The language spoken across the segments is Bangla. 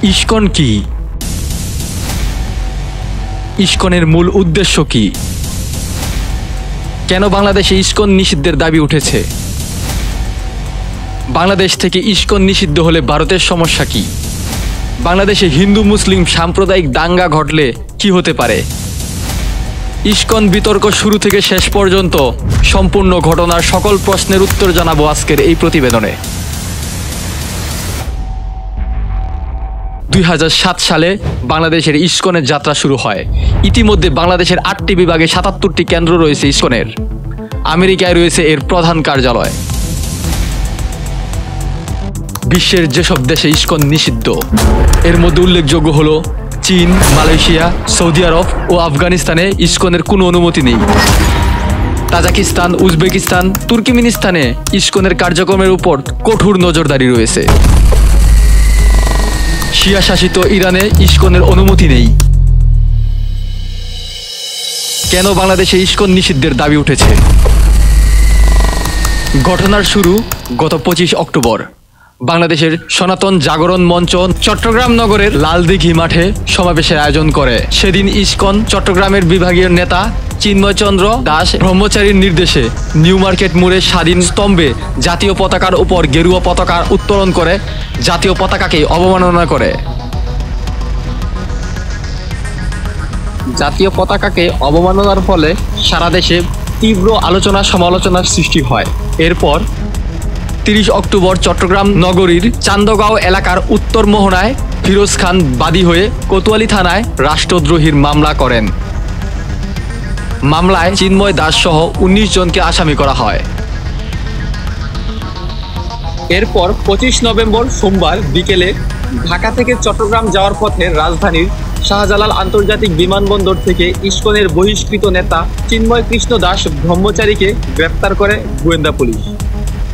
ইসকন কি? ইসকনের মূল উদ্দেশ্য কি? কেন বাংলাদেশে ইসকন নিষিদ্ধের দাবি উঠেছে? বাংলাদেশ থেকে ইসকন নিষিদ্ধ হলে ভারতের সমস্যা কি? বাংলাদেশে হিন্দু মুসলিম সাম্প্রদায়িক দাঙ্গা ঘটলে কি হতে পারে? ইসকন বিতর্ক শুরু থেকে শেষ পর্যন্ত সম্পূর্ণ ঘটনার সকল প্রশ্নের উত্তর জানাবো আজকের এই প্রতিবেদনে। 2007 সালে বাংলাদেশের ইসকনের যাত্রা শুরু হয়। ইতিমধ্যে বাংলাদেশের 8টি বিভাগে 77টি কেন্দ্র রয়েছে ইসকনের। আমেরিকায় রয়েছে এর প্রধান কার্যালয়। বিশ্বের যেসব দেশে ইসকন নিষিদ্ধ এর মধ্যে উল্লেখযোগ্য হলো চীন, মালয়েশিয়া, সৌদি আরব ও আফগানিস্তানে ইসকনের কোনো অনুমতি নেই। তাজিকিস্তান, উজবেকিস্তান, তুর্কমেনিস্তানে ইসকনের কার্যক্রমের উপর কঠোর নজরদারি রয়েছে। শিয়া শাসিত ইরানে ইসকনের অনুমতি নেই। কেন বাংলাদেশে ইসকন নিষিদ্ধের দাবি উঠেছে? ঘটনার শুরু গত 25 অক্টোবর। বাংলাদেশের সনাতন জাগরণ মঞ্চ চট্টগ্রাম নগরের লালদিঘি মাঠে সমাবেশের আয়োজন করে। সেদিন ইসকন চট্টগ্রামের বিভাগীয় নেতা চিন্ময় চন্দ্র দাস ব্রহ্মচারীর নির্দেশে নিউ মার্কেট মোড়ে স্বাধীন স্তম্ভে জাতীয় পতাকার উপর গেরুয়া পতাকা উত্তোলন করে জাতীয় পতাকাকে অবমাননা করে। জাতীয় পতাকাকে অবমাননার ফলে সারা দেশে তীব্র আলোচনা সমালোচনার সৃষ্টি হয়। এরপর 30 অক্টোবর চট্টগ্রাম নগরীর চান্দগাঁও এলাকার উত্তর মোহনায় ফিরোজ খান বাদী হয়ে কোতোয়ালি থানায় রাষ্ট্রদ্রোহীর মামলা করেন। মামলায় চিন্ময় দাস সহ 19 জনকে আসামি করা হয়। এরপর 25 নভেম্বর সোমবার বিকেলে ঢাকা থেকে চট্টগ্রাম যাওয়ার পথে রাজধানীর শাহজালাল আন্তর্জাতিক বিমানবন্দর থেকে ইসকনের বহিষ্কৃত নেতা চিন্ময় কৃষ্ণ দাস ব্রহ্মচারীকে গ্রেপ্তার করে গোয়েন্দা পুলিশ।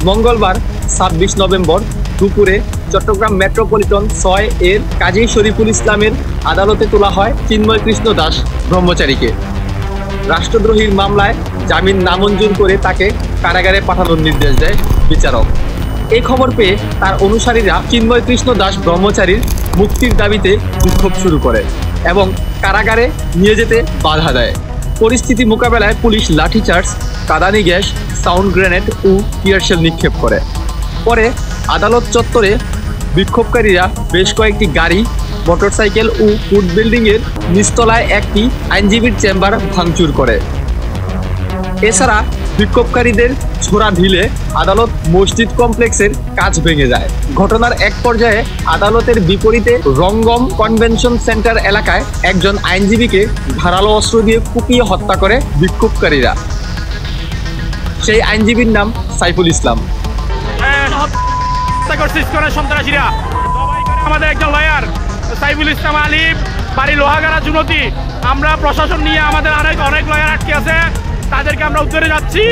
মঙ্গলবার 26 নভেম্বর দুপুরে চট্টগ্রাম মেট্রোপলিটন 6 এর কাজী শরীফুল ইসলামের আদালতে তোলা হয় চিন্ময় কৃষ্ণ দাস ব্রহ্মচারীকে। রাষ্ট্রদ্রোহীর মামলায় জামিন নামঞ্জুর করে তাকে কারাগারে পাঠানোর নির্দেশ দেয় বিচারক। এই খবর পেয়ে তার অনুসারীরা চিন্ময় কৃষ্ণ দাস ব্রহ্মচারীর মুক্তির দাবিতে বিক্ষোভ শুরু করে এবং কারাগারে নিয়ে যেতে বাধা দেয়। পরিস্থিতি মোকাবেলায় পুলিশ লাঠিচার্জ, কাঁদানি গ্যাস, সাউন্ড গ্রেনেড ও টিয়ারশেল নিক্ষেপ করে। পরে আদালত চত্বরে বিক্ষোভকারীরা বেশ কয়েকটি গাড়ি, মোটরসাইকেল ও ফুড বিল্ডিংয়ের নিচতলায় একটি আইনজীবীর চেম্বার ভাঙচুর করে। এছাড়া বিক্ষোভকারীদের ছোড়া ঢিলে আদালত মসজিদ কমপ্লেক্সের কাঁচ ভেঙে যায়। ঘটনার এক পর্যায়ে আদালতের বিপরীতে রঙ্গম কনভেনশন সেন্টার এলাকায় একজন আইনজীবীকে ধারালো অস্ত্র দিয়ে কুপিয়ে হত্যা করে বিক্ষোভকারীরা। সেই আইনজীবীর নাম সাইফুল ইসলাম। আমাদের একজন লয়ার সাইফুল ইসলাম আলিফ, বাড়ি লোহাগাড়া জুনতি। আমরা প্রশাসন নিয়ে আমাদের অনেক লয়ার আটকে আছে, তাদেরকে আমরা উদ্ধারে যাচ্ছি।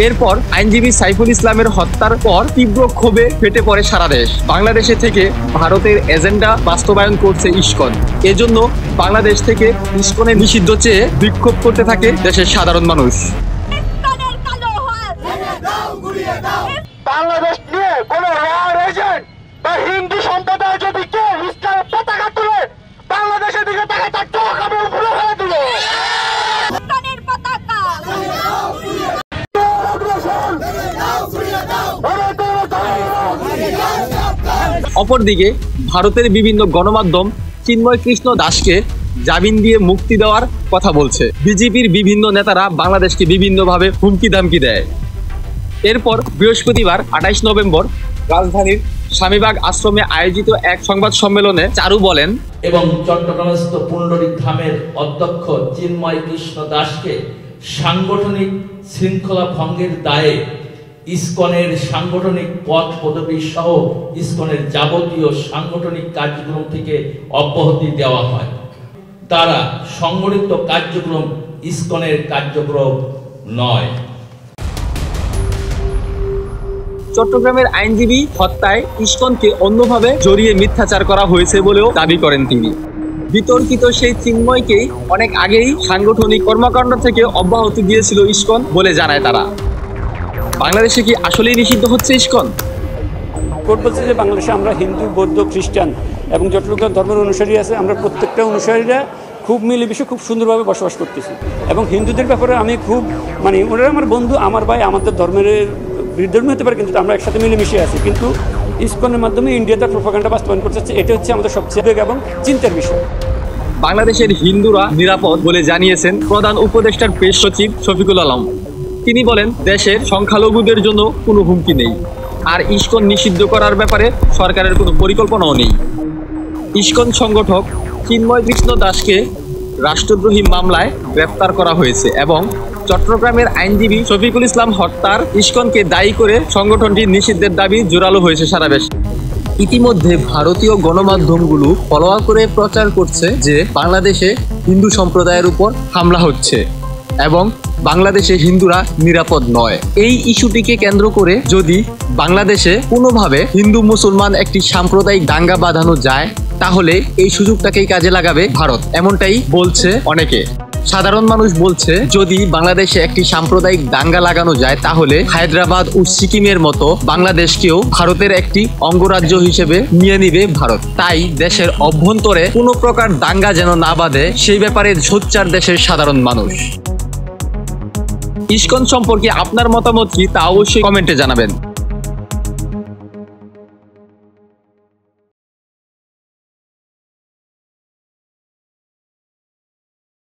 এরপর আইনজীবী সাইফুল ইসলামের হত্যার পর তীব্র ক্ষোভে ফেটে পড়ে সারা দেশ। বাংলাদেশে থেকে ভারতের এজেন্ডা বাস্তবায়ন করছে ইসকন। এজন্য বাংলাদেশ থেকে ইসকনের নিষিদ্ধ চেয়ে বিক্ষোভ করতে থাকে দেশের সাধারণ মানুষ। বাংলাদেশ নিয়ে কোন লয়ার এজেন্ট বা হিন্দু সম্প্রদায় যদি কেউ ইসলামের পতাকা তুলে বাংলাদেশের দিকে তাকে তার চোখ আমি উপরে ফেলে দিল। অপরদিকে ভারতের বিভিন্ন গণমাধ্যম চিন্ময় কৃষ্ণ দাসকে জামিন দিয়ে মুক্তি দেওয়ার কথা বলছে। বিজেপির বিভিন্ন নেতারা বাংলাদেশকে বিভিন্নভাবে হুমকি ধামকি দেয়। এরপর বৃহস্পতিবার 28 নভেম্বর রাজধানীর স্বামীবাগ আশ্রমে আয়োজিত এক সংবাদ সম্মেলনে চারু বলেন, এবং চট্টগ্রামস্থ পুণ্ডরিক ধামের অধ্যক্ষ চিন্ময় কৃষ্ণ দাসকে সাংগঠনিক শৃঙ্খলা ভঙ্গের দায়ে ইসকনের সাংগঠনিক পদ পদবি সহ ইসকনের যাবতীয় সাংগঠনিক কার্যক্রম থেকে অব্যাহতি দেওয়া হয়। তারা সংগঠিত কার্যক্রম ইসকনের কার্যক্রম নয়। চট্টগ্রামের আইনজীবী হত্যায় ইসকনকে অন্যভাবে জড়িয়ে মিথ্যাচার করা হয়েছে বলেও দাবি করেন তিনি। বিতর্কিত সেই চিন্ময়কেই অনেক আগেই সাংগঠনিক কর্মকাণ্ড থেকে অব্যাহতি দিয়েছিল ইসকন বলে জানায় তারা। বাংলাদেশে কি আসলেই নিষিদ্ধ হচ্ছে ইসকন? কোর্ট বলছে যে বাংলাদেশে আমরা হিন্দু, বৌদ্ধ, খ্রিস্টান এবং যতটুকু ধর্মের অনুসারী আছে আমরা প্রত্যেকটা অনুসারীরা খুব মিলেমিশে খুব সুন্দরভাবে বসবাস করতেছি। এবং হিন্দুদের ব্যাপারে আমি খুব ওরা আমার বন্ধু, আমার ভাই, আমাদের ধর্মের বিরুদ্ধে হতে পারে, কিন্তু আমরা একসাথে মিলেমিশে আছি। কিন্তু ইসকনের মাধ্যমে ইন্ডিয়া তার প্রোপাগান্ডা বাস্তবায়ন করতে চাচ্ছে, এটা হচ্ছে আমাদের সবচেয়ে বেগ এবং চিন্তার বিষয়। বাংলাদেশের হিন্দুরা নিরাপদ বলে জানিয়েছেন প্রধান উপদেষ্টার প্রেস সচিব শফিকুল আলম। তিনি বলেন, দেশের সংখ্যালঘুদের জন্য কোনো হুমকি নেই, আর ইসকন নিষিদ্ধ করার ব্যাপারে সরকারের কোনো পরিকল্পনাও নেই। ইসকন সংগঠক চিন্ময় কৃষ্ণ দাসকে রাষ্ট্রদ্রোহী মামলায় গ্রেপ্তার করা হয়েছে এবং চট্টগ্রামের আইনজীবী শফিকুল ইসলাম হত্যার ইসকনকে দায়ী করে সংগঠনটি নিষিদ্ধের দাবি জোরালো হয়েছে সারা দেশে। ইতিমধ্যে ভারতীয় গণমাধ্যমগুলো ফলোয়া করে প্রচার করছে যে বাংলাদেশে হিন্দু সম্প্রদায়ের উপর হামলা হচ্ছে এবং বাংলাদেশে হিন্দুরা নিরাপদ নয়। এই ইস্যুটিকে কেন্দ্র করে যদি বাংলাদেশে কোনোভাবে হিন্দু মুসলমান একটি সাম্প্রদায়িক দাঙ্গা বাঁধানো যায়, তাহলে এই সুযোগটাকেই কাজে লাগাবে ভারত, এমনটাই বলছে অনেকে। সাধারণ মানুষ বলছে, যদি বাংলাদেশে একটি সাম্প্রদায়িক দাঙ্গা লাগানো যায়, তাহলে হায়দ্রাবাদ ও সিকিমের মতো বাংলাদেশকেও ভারতের একটি অঙ্গরাজ্য হিসেবে নিয়ে নিবে ভারত। তাই দেশের অভ্যন্তরে কোনো প্রকার দাঙ্গা যেন না বাঁধে, সেই ব্যাপারে সোচ্চার দেশের সাধারণ মানুষ। ইসকন সম্পর্কে আপনার মতামত কি তা অবশ্যই কমেন্টে জানাবেন।